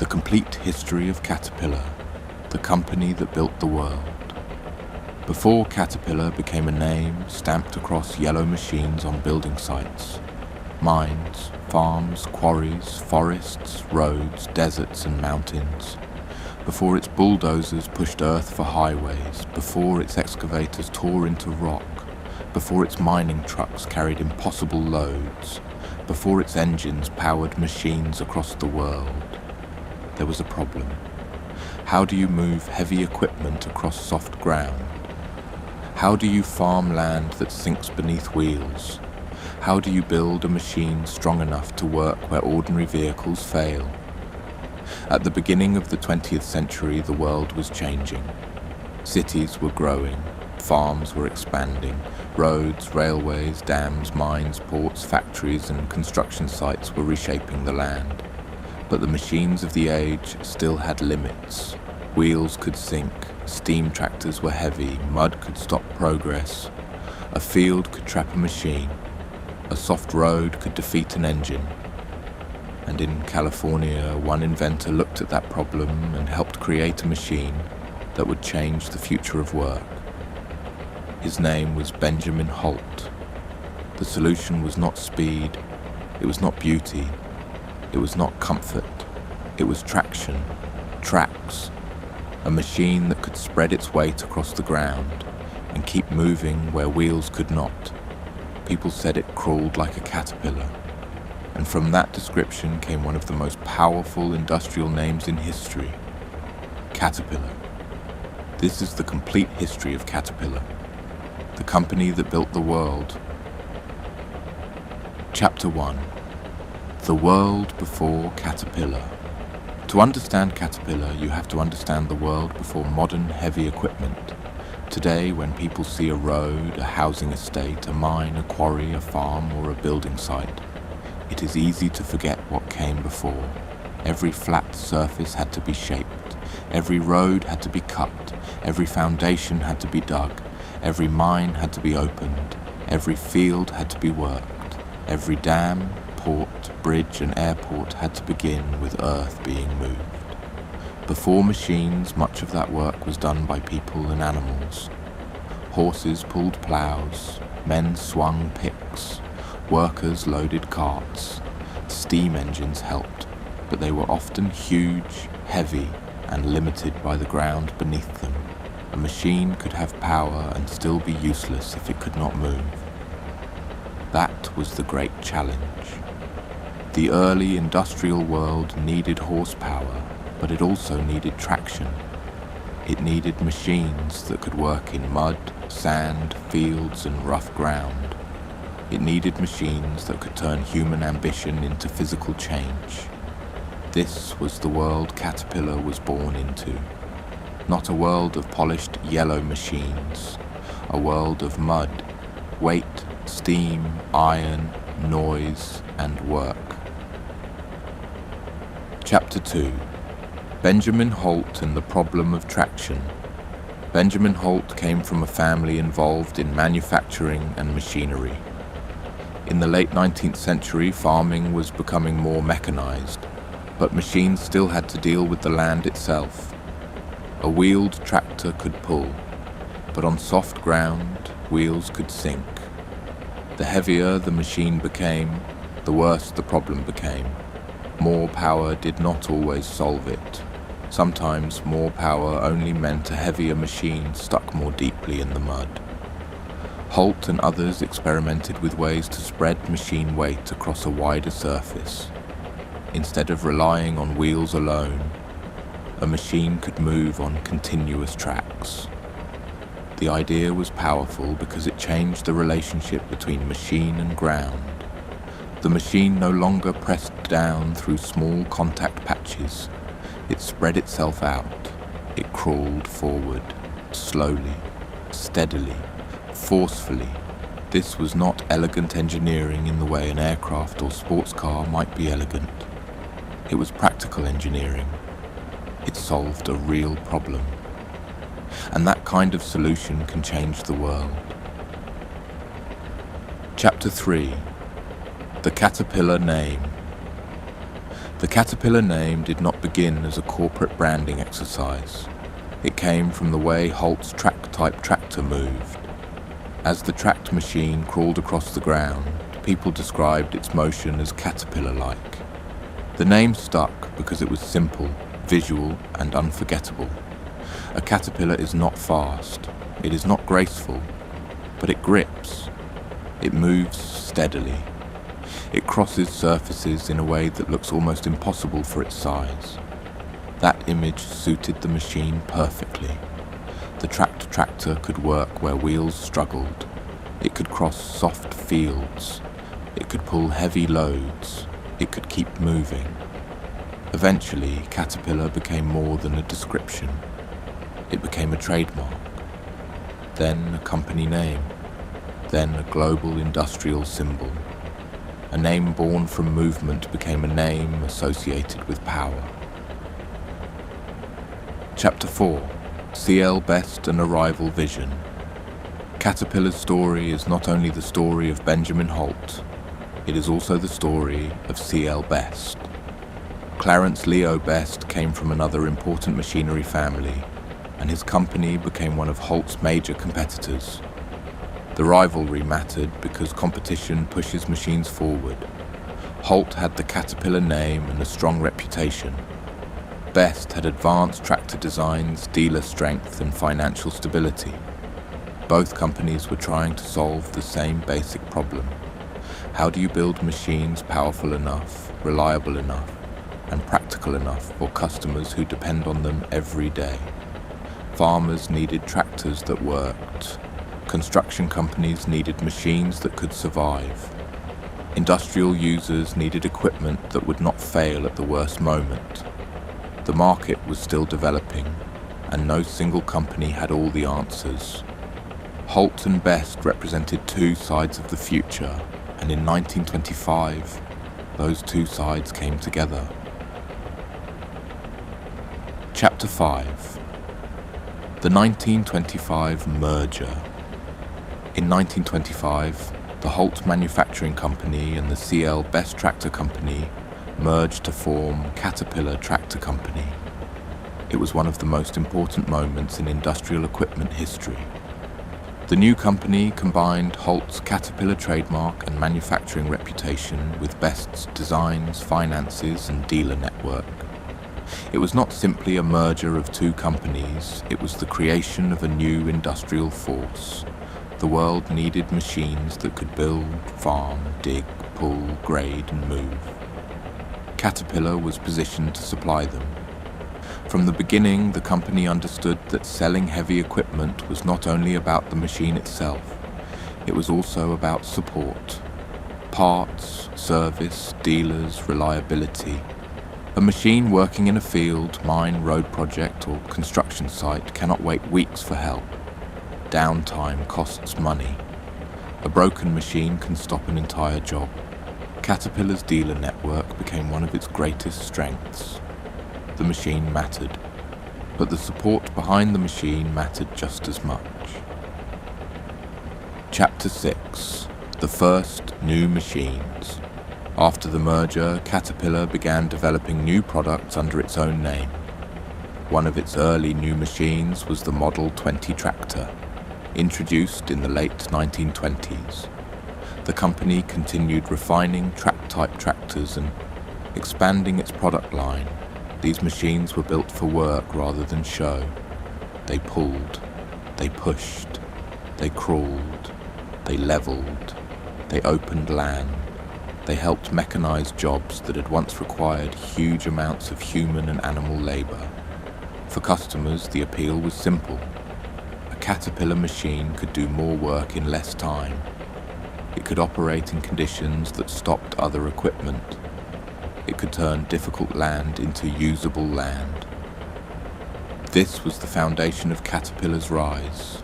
The complete history of Caterpillar, the company that built the world. Before Caterpillar became a name stamped across yellow machines on building sites, mines, farms, quarries, forests, roads, deserts and mountains. Before its bulldozers pushed earth for highways, before its excavators tore into rock, before its mining trucks carried impossible loads, before its engines powered machines across the world, there was a problem. How do you move heavy equipment across soft ground? How do you farm land that sinks beneath wheels? How do you build a machine strong enough to work where ordinary vehicles fail? At the beginning of the 20th century, the world was changing. Cities were growing, farms were expanding, roads, railways, dams, mines, ports, factories and construction sites were reshaping the land. But the machines of the age still had limits. Wheels could sink, steam tractors were heavy, mud could stop progress. A field could trap a machine. A soft road could defeat an engine. And in California, one inventor looked at that problem and helped create a machine that would change the future of work. His name was Benjamin Holt. The solution was not speed, it was not beauty, it was not comfort, it was traction, tracks, a machine that could spread its weight across the ground and keep moving where wheels could not. People said it crawled like a caterpillar, and from that description came one of the most powerful industrial names in history, Caterpillar. This is the complete history of Caterpillar, the company that built the world. Chapter 1. The world before Caterpillar. To understand Caterpillar, you have to understand the world before modern heavy equipment. Today, when people see a road, a housing estate, a mine, a quarry, a farm, or a building site, it is easy to forget what came before. Every flat surface had to be shaped. Every road had to be cut. Every foundation had to be dug. Every mine had to be opened. Every field had to be worked. Every dam, port, bridge and airport had to begin with earth being moved. Before machines, much of that work was done by people and animals. Horses pulled ploughs, men swung picks, workers loaded carts. Steam engines helped, but they were often huge, heavy, and limited by the ground beneath them. A machine could have power and still be useless if it could not move. That was the great challenge. The early industrial world needed horsepower, but it also needed traction. It needed machines that could work in mud, sand, fields, and rough ground. It needed machines that could turn human ambition into physical change. This was the world Caterpillar was born into. Not a world of polished yellow machines, a world of mud, weight, steam, iron, noise, and work. Chapter 2. Benjamin Holt and the problem of traction. Benjamin Holt came from a family involved in manufacturing and machinery. In the late 19th century, farming was becoming more mechanized, but machines still had to deal with the land itself. A wheeled tractor could pull, but on soft ground, wheels could sink. The heavier the machine became, the worse the problem became. More power did not always solve it. Sometimes more power only meant a heavier machine stuck more deeply in the mud. Holt and others experimented with ways to spread machine weight across a wider surface. Instead of relying on wheels alone, a machine could move on continuous tracks. The idea was powerful because it changed the relationship between machine and ground. The machine no longer pressed down through small contact patches. It spread itself out. It crawled forward, slowly, steadily, forcefully. This was not elegant engineering in the way an aircraft or sports car might be elegant. It was practical engineering. It solved a real problem. And that kind of solution can change the world. Chapter 3. The Caterpillar name. The Caterpillar name did not begin as a corporate branding exercise. It came from the way Holt's track-type tractor moved. As the tracked machine crawled across the ground, people described its motion as caterpillar-like. The name stuck because it was simple, visual, and unforgettable. A caterpillar is not fast, it is not graceful, but it grips. It moves steadily. It crosses surfaces in a way that looks almost impossible for its size. That image suited the machine perfectly. The tracked tractor could work where wheels struggled. It could cross soft fields. It could pull heavy loads. It could keep moving. Eventually, Caterpillar became more than a description. It became a trademark. Then a company name. Then a global industrial symbol. A name born from movement became a name associated with power. Chapter 4. CL Best and Arrival Vision. Caterpillar's story is not only the story of Benjamin Holt, it is also the story of CL Best. Clarence Leo Best came from another important machinery family, and his company became one of Holt's major competitors. The rivalry mattered because competition pushes machines forward. Holt had the Caterpillar name and a strong reputation. Best had advanced tractor designs, dealer strength, and financial stability. Both companies were trying to solve the same basic problem. How do you build machines powerful enough, reliable enough, and practical enough for customers who depend on them every day? Farmers needed tractors that worked. Construction companies needed machines that could survive. Industrial users needed equipment that would not fail at the worst moment. The market was still developing, and no single company had all the answers. Holt and Best represented two sides of the future, and in 1925, those two sides came together. Chapter 5. The 1925 Merger. In 1925, the Holt Manufacturing Company and the CL Best Tractor Company merged to form Caterpillar Tractor Company. It was one of the most important moments in industrial equipment history. The new company combined Holt's Caterpillar trademark and manufacturing reputation with Best's designs, finances, and dealer network. It was not simply a merger of two companies, it was the creation of a new industrial force. The world needed machines that could build, farm, dig, pull, grade, and move. Caterpillar was positioned to supply them. From the beginning, the company understood that selling heavy equipment was not only about the machine itself, it was also about support. Parts, service, dealers, reliability. A machine working in a field, mine, road project, or construction site cannot wait weeks for help. Downtime costs money. A broken machine can stop an entire job. Caterpillar's dealer network became one of its greatest strengths. The machine mattered, but the support behind the machine mattered just as much. Chapter 6. The first new machines. After the merger, Caterpillar began developing new products under its own name. One of its early new machines was the Model 20 tractor, introduced in the late 1920s. The company continued refining track-type tractors and expanding its product line. These machines were built for work rather than show. They pulled, they pushed, they crawled, they leveled, they opened land. They helped mechanize jobs that had once required huge amounts of human and animal labor. For customers, the appeal was simple. A Caterpillar machine could do more work in less time. It could operate in conditions that stopped other equipment. It could turn difficult land into usable land. This was the foundation of Caterpillar's rise.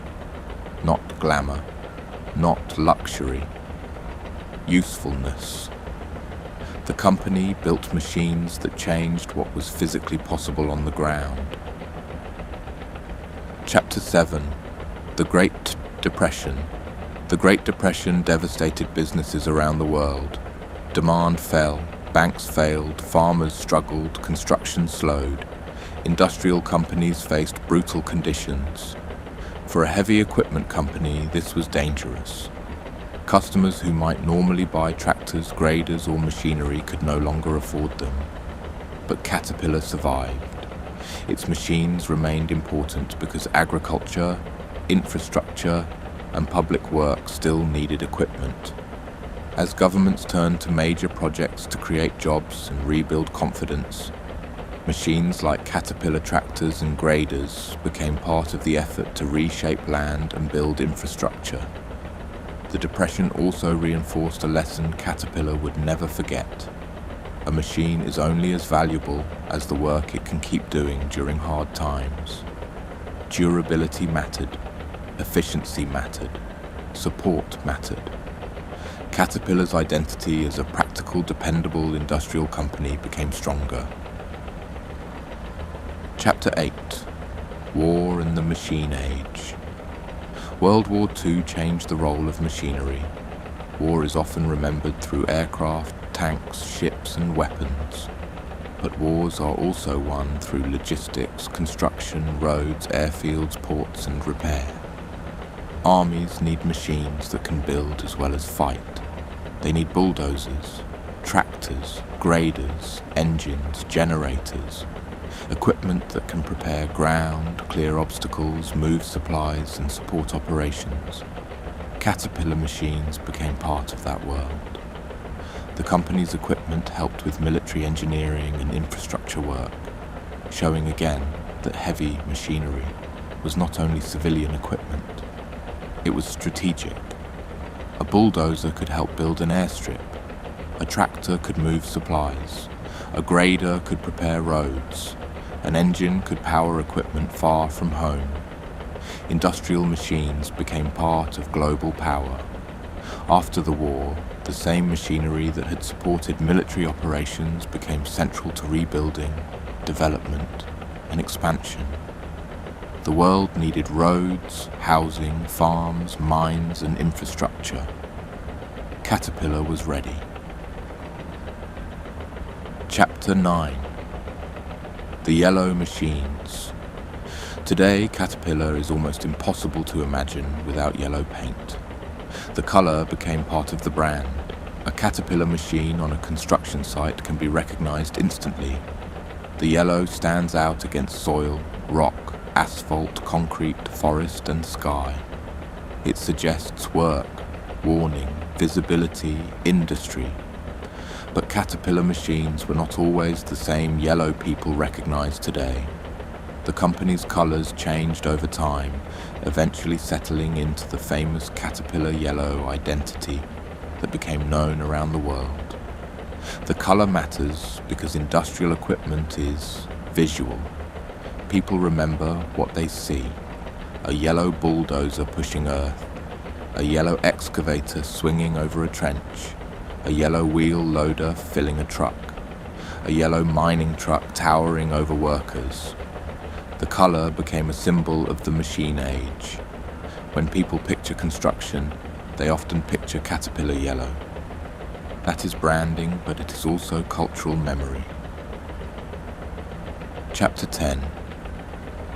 Not glamour, not luxury, usefulness. The company built machines that changed what was physically possible on the ground. Chapter 7. The Great Depression. The Great Depression devastated businesses around the world. Demand fell, Banks failed, farmers struggled, construction slowed. Industrial companies faced brutal conditions. For a heavy equipment company, this was dangerous. Customers who might normally buy tractors, graders, or machinery could no longer afford them. But Caterpillar survived. Its machines remained important because agriculture, infrastructure, and public works still needed equipment. As governments turned to major projects to create jobs and rebuild confidence, machines like Caterpillar tractors and graders became part of the effort to reshape land and build infrastructure. The Depression also reinforced a lesson Caterpillar would never forget. A machine is only as valuable as the work it can keep doing during hard times. Durability mattered, efficiency mattered, support mattered. Caterpillar's identity as a practical, dependable industrial company became stronger. Chapter 8: War and the Machine Age. World War II changed the role of machinery. War is often remembered through aircraft, tanks, ships, and weapons. But wars are also won through logistics, construction, roads, airfields, ports, and repair. Armies need machines that can build as well as fight. They need bulldozers, tractors, graders, engines, generators, equipment that can prepare ground, clear obstacles, move supplies, and support operations. Caterpillar machines became part of that world. The company's equipment helped with military engineering and infrastructure work, showing again that heavy machinery was not only civilian equipment, it was strategic. A bulldozer could help build an airstrip, a tractor could move supplies, a grader could prepare roads, an engine could power equipment far from home. Industrial machines became part of global power. After the war, the same machinery that had supported military operations became central to rebuilding, development, and expansion. The world needed roads, housing, farms, mines, and infrastructure. Caterpillar was ready. Chapter 9: The Yellow Machines. Today, Caterpillar is almost impossible to imagine without yellow paint. The color became part of the brand. A Caterpillar machine on a construction site can be recognized instantly. The yellow stands out against soil, rock, asphalt, concrete, forest, and sky. It suggests work, warning, visibility, industry. But Caterpillar machines were not always the same yellow people recognize today. The company's colors changed over time, eventually settling into the famous Caterpillar yellow identity that became known around the world. The color matters because industrial equipment is visual. People remember what they see: a yellow bulldozer pushing earth, a yellow excavator swinging over a trench, a yellow wheel loader filling a truck, a yellow mining truck towering over workers. The color became a symbol of the machine age. When people picture construction, they often picture Caterpillar yellow. That is branding, but it is also cultural memory. Chapter 10: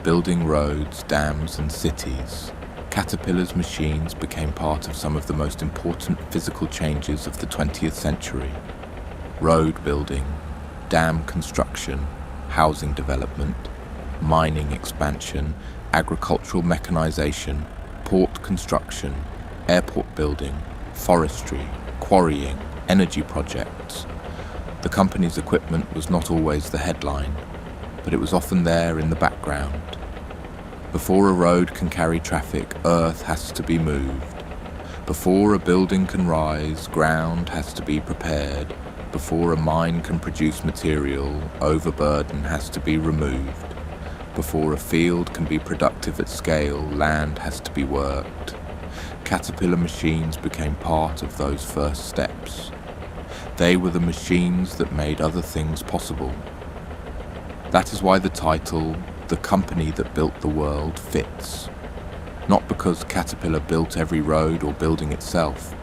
Building roads, dams, and cities. Caterpillar's machines became part of some of the most important physical changes of the 20th century. Road building, dam construction, housing development, mining expansion, agricultural mechanization, port construction, airport building, forestry, quarrying, energy projects. The company's equipment was not always the headline, but it was often there in the background. Before a road can carry traffic, earth has to be moved. Before a building can rise, ground has to be prepared. Before a mine can produce material, overburden has to be removed. Before a field can be productive at scale, land has to be worked. Caterpillar machines became part of those first steps. They were the machines that made other things possible. That is why the title, "The Company That Built the World," fits. Not because Caterpillar built every road or building itself,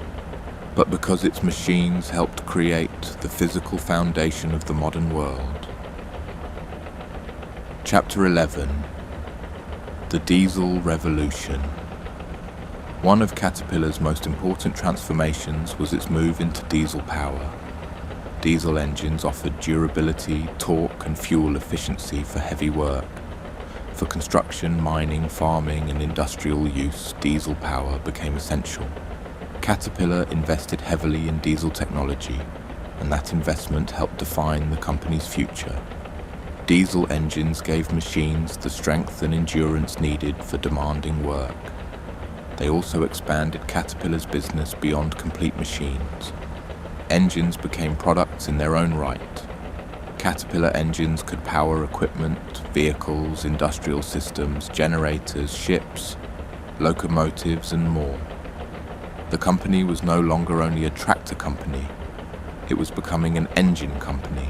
but because its machines helped create the physical foundation of the modern world. Chapter 11: The Diesel Revolution. One of Caterpillar's most important transformations was its move into diesel power. Diesel engines offered durability, torque, and fuel efficiency for heavy work. For construction, mining, farming, and industrial use, diesel power became essential. Caterpillar invested heavily in diesel technology, and that investment helped define the company's future. Diesel engines gave machines the strength and endurance needed for demanding work. They also expanded Caterpillar's business beyond complete machines. Engines became products in their own right. Caterpillar engines could power equipment, vehicles, industrial systems, generators, ships, locomotives, and more. The company was no longer only a tractor company. It was becoming an engine company,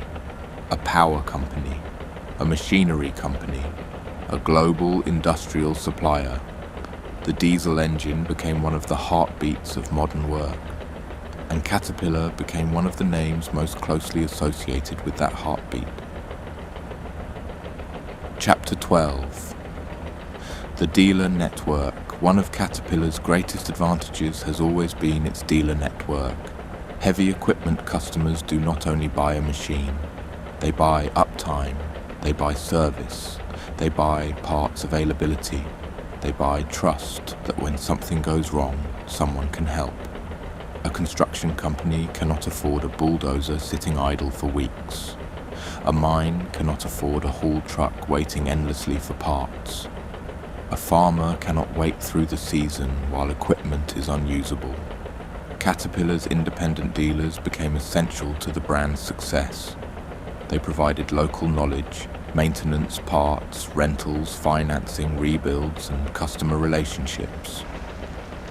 a power company, a machinery company, a global industrial supplier. The diesel engine became one of the heartbeats of modern work, and Caterpillar became one of the names most closely associated with that heartbeat. Chapter 12: The Dealer Network. One of Caterpillar's greatest advantages has always been its dealer network. Heavy equipment customers do not only buy a machine, they buy uptime, they buy service, they buy parts availability, they buy trust that when something goes wrong, someone can help. A construction company cannot afford a bulldozer sitting idle for weeks. A mine cannot afford a haul truck waiting endlessly for parts. A farmer cannot wait through the season while equipment is unusable. Caterpillar's independent dealers became essential to the brand's success. They provided local knowledge, maintenance, parts, rentals, financing, rebuilds, and customer relationships.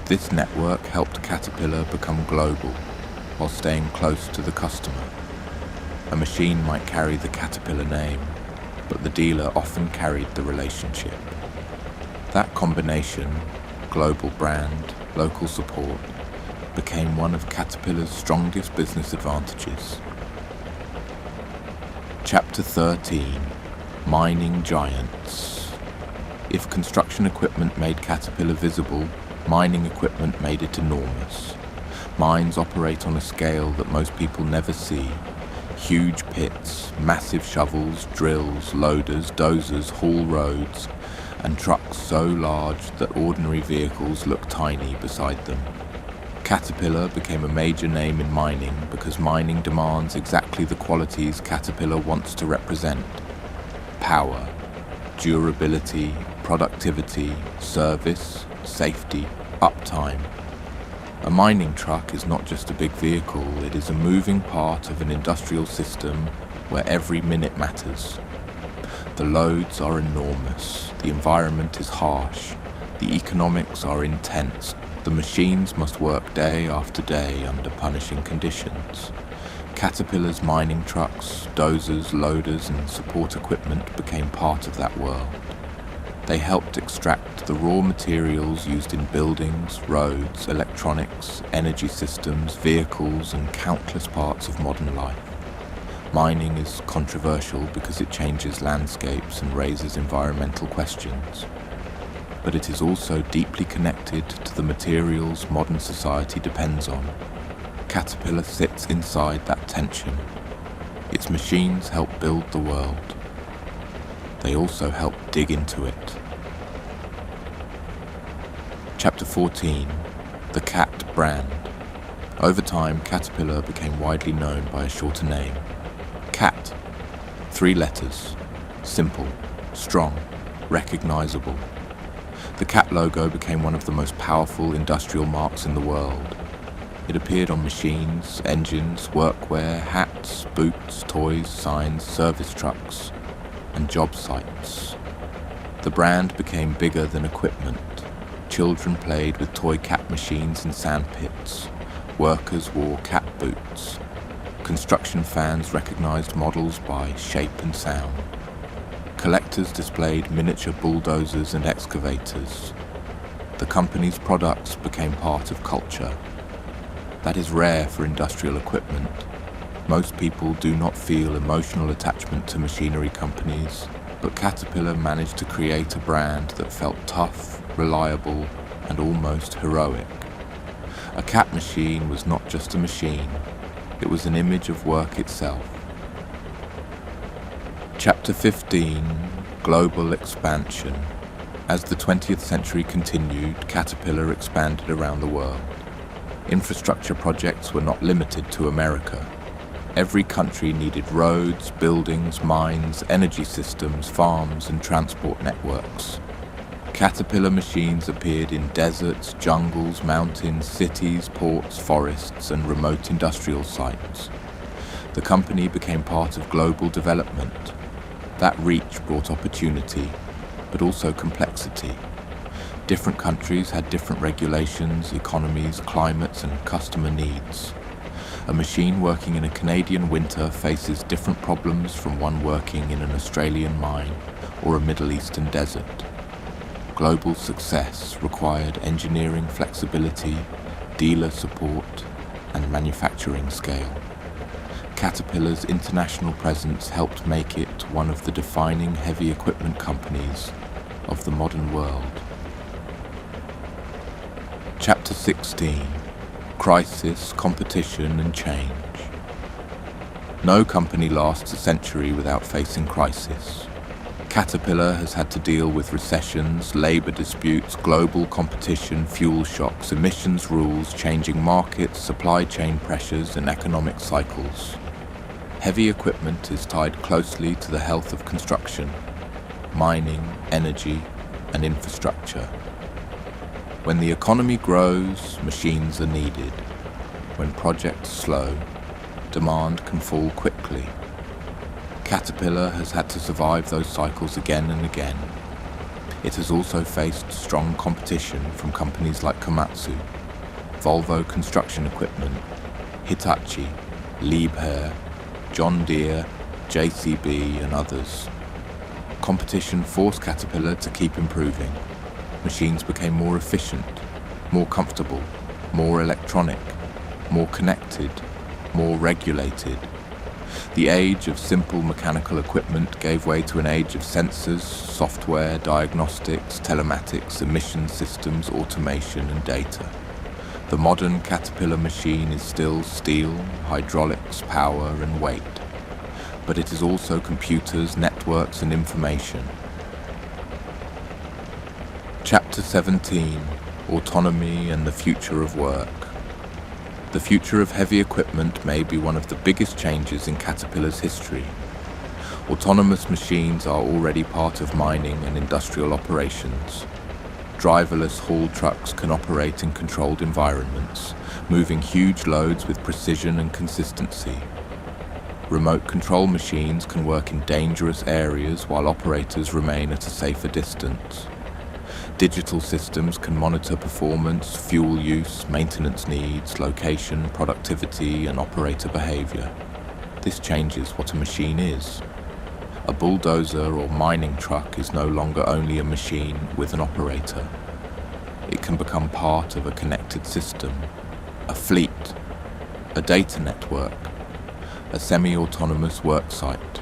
This network helped Caterpillar become global while staying close to the customer. A machine might carry the Caterpillar name, but the dealer often carried the relationship. That combination, global brand, local support, became one of Caterpillar's strongest business advantages. Chapter 13: Mining Giants. If construction equipment made Caterpillar visible, mining equipment made it enormous. Mines operate on a scale that most people never see. Huge pits, massive shovels, drills, loaders, dozers, haul roads, and trucks so large that ordinary vehicles look tiny beside them. Caterpillar became a major name in mining because mining demands exactly the qualities Caterpillar wants to represent: power, durability, productivity, service, safety, uptime. A mining truck is not just a big vehicle, it is a moving part of an industrial system where every minute matters. The loads are enormous, the environment is harsh, the economics are intense, the machines must work day after day under punishing conditions. Caterpillar's mining trucks, dozers, loaders, and support equipment became part of that world. They helped extract the raw materials used in buildings, roads, electronics, energy systems, vehicles, and countless parts of modern life. Mining is controversial because it changes landscapes and raises environmental questions. But it is also deeply connected to the materials modern society depends on. Caterpillar sits inside that tension. Its machines help build the world. They also help dig into it. Chapter 14: The Cat Brand. Over time, Caterpillar became widely known by a shorter name. Cat. 3 letters. Simple, strong, recognizable. The cat logo became one of the most powerful industrial marks in the world. It appeared on machines, engines, workwear, hats, boots, toys, signs, service trucks, and job sites. The brand became bigger than equipment. Children played with toy cat machines in sandpits. Workers wore cat boots. Construction fans recognized models by shape and sound. Collectors displayed miniature bulldozers and excavators. The company's products became part of culture. That is rare for industrial equipment. Most people do not feel emotional attachment to machinery companies, but Caterpillar managed to create a brand that felt tough, reliable, and almost heroic. A Cat machine was not just a machine, it was an image of work itself. Chapter 15, Global Expansion. As the 20th century continued, Caterpillar expanded around the world. Infrastructure projects were not limited to America. Every country needed roads, buildings, mines, energy systems, farms, and transport networks. Caterpillar machines appeared in deserts, jungles, mountains, cities, ports, forests, and remote industrial sites. The company became part of global development. That reach brought opportunity, but also complexity. Different countries had different regulations, economies, climates, and customer needs. A machine working in a Canadian winter faces different problems from one working in an Australian mine or a Middle Eastern desert. Global success required engineering flexibility, dealer support, and manufacturing scale. Caterpillar's international presence helped make it one of the defining heavy equipment companies of the modern world. Chapter 16. Crisis, Competition, and Change. No company lasts a century without facing crisis. Caterpillar has had to deal with recessions, labor disputes, global competition, fuel shocks, emissions rules, changing markets, supply chain pressures, and economic cycles. Heavy equipment is tied closely to the health of construction, mining, energy, and infrastructure. When the economy grows, machines are needed. When projects slow, demand can fall quickly. Caterpillar has had to survive those cycles again and again. It has also faced strong competition from companies like Komatsu, Volvo Construction Equipment, Hitachi, Liebherr, John Deere, JCB, and others. Competition forced Caterpillar to keep improving. Machines became more efficient, more comfortable, more electronic, more connected, more regulated. The age of simple mechanical equipment gave way to an age of sensors, software, diagnostics, telematics, emission systems, automation, and data. The modern Caterpillar machine is still steel, hydraulics, power, and weight. But it is also computers, networks, and information. Chapter 17. Autonomy and the Future of Work. The future of heavy equipment may be one of the biggest changes in Caterpillar's history. Autonomous machines are already part of mining and industrial operations. Driverless haul trucks can operate in controlled environments, moving huge loads with precision and consistency. Remote control machines can work in dangerous areas while operators remain at a safer distance. Digital systems can monitor performance, fuel use, maintenance needs, location, productivity, and operator behavior. This changes what a machine is. A bulldozer or mining truck is no longer only a machine with an operator. It can become part of a connected system, a fleet, a data network, a semi-autonomous work site.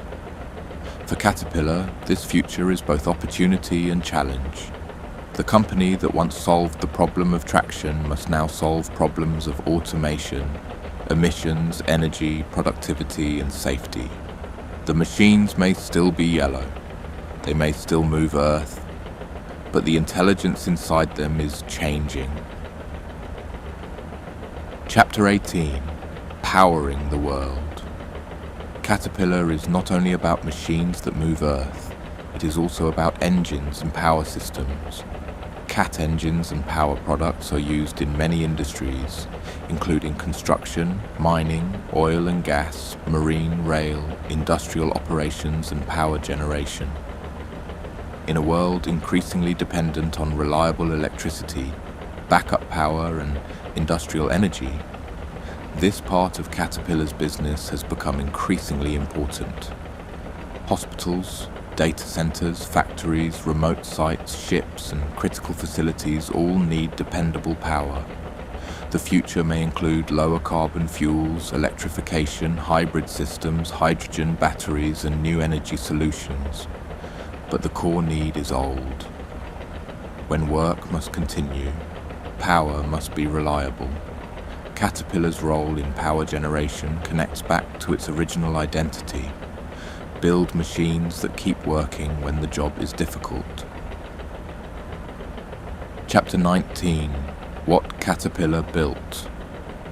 For Caterpillar, this future is both opportunity and challenge. The company that once solved the problem of traction must now solve problems of automation, emissions, energy, productivity, and safety. The machines may still be yellow, they may still move Earth, but the intelligence inside them is changing. Chapter 18. Powering the World. Caterpillar is not only about machines that move Earth, it is also about engines and power systems. Cat engines and power products are used in many industries, including construction, mining, oil and gas, marine, rail, industrial operations, and power generation. In a world increasingly dependent on reliable electricity, backup power, and industrial energy, this part of Caterpillar's business has become increasingly important. Hospitals, data centers, factories, remote sites, ships, and critical facilities all need dependable power. The future may include lower carbon fuels, electrification, hybrid systems, hydrogen, batteries, and new energy solutions. But the core need is old. When work must continue, power must be reliable. Caterpillar's role in power generation connects back to its original identity. Build machines that keep working when the job is difficult. Chapter 19. What Caterpillar built.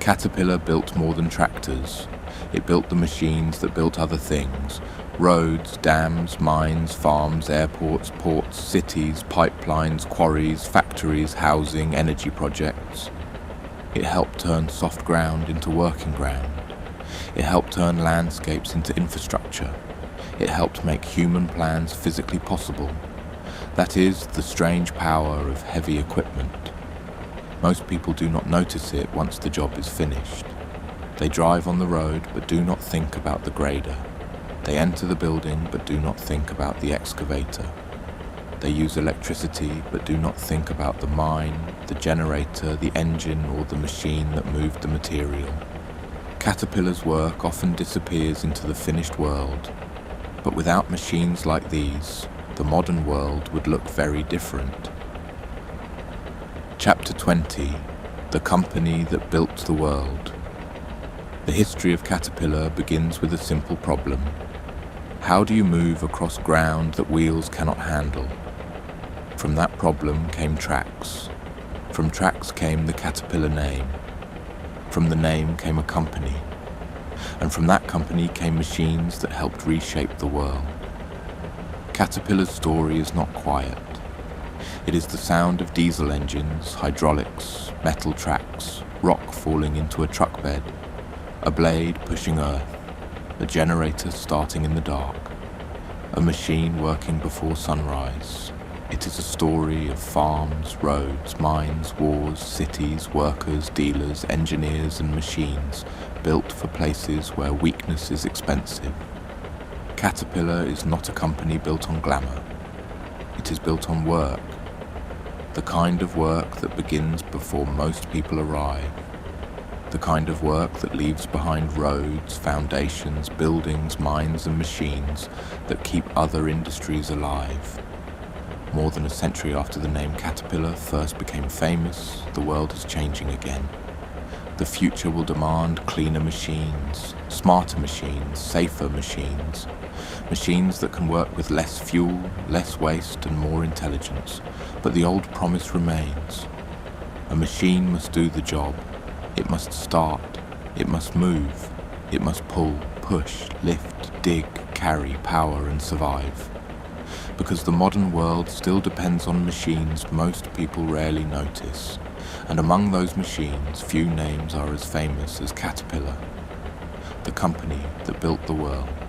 Caterpillar built more than tractors. It built the machines that built other things. Roads, dams, mines, farms, airports, ports, cities, pipelines, quarries, factories, housing, energy projects. It helped turn soft ground into working ground. It helped turn landscapes into infrastructure. It helped make human plans physically possible. That is the strange power of heavy equipment. Most people do not notice it once the job is finished. They drive on the road but do not think about the grader. They enter the building but do not think about the excavator. They use electricity but do not think about the mine, the generator, the engine, or the machine that moved the material. Caterpillar's work often disappears into the finished world, but without machines like these, the modern world would look very different. Chapter 20. The company that built the world. The history of Caterpillar begins with a simple problem. How do you move across ground that wheels cannot handle? From that problem came tracks. From tracks came the Caterpillar name. From the name came a company. And from that company came machines that helped reshape the world. Caterpillar's story is not quiet. It is the sound of diesel engines, hydraulics, metal tracks, rock falling into a truck bed, a blade pushing earth, a generator starting in the dark, a machine working before sunrise. It is a story of farms, roads, mines, wars, cities, workers, dealers, engineers, and machines built for places where weakness is expensive. Caterpillar is not a company built on glamour. It is built on work, the kind of work that begins before most people arrive, the kind of work that leaves behind roads, foundations, buildings, mines, and machines that keep other industries alive. More than a century after the name Caterpillar first became famous, the world is changing again. The future will demand cleaner machines, smarter machines, safer machines, machines that can work with less fuel, less waste, and more intelligence. But the old promise remains. A machine must do the job. It must start. It must move. It must pull, push, lift, dig, carry, power, and survive. Because the modern world still depends on machines most people rarely notice, and among those machines few names are as famous as Caterpillar, the company that built the world.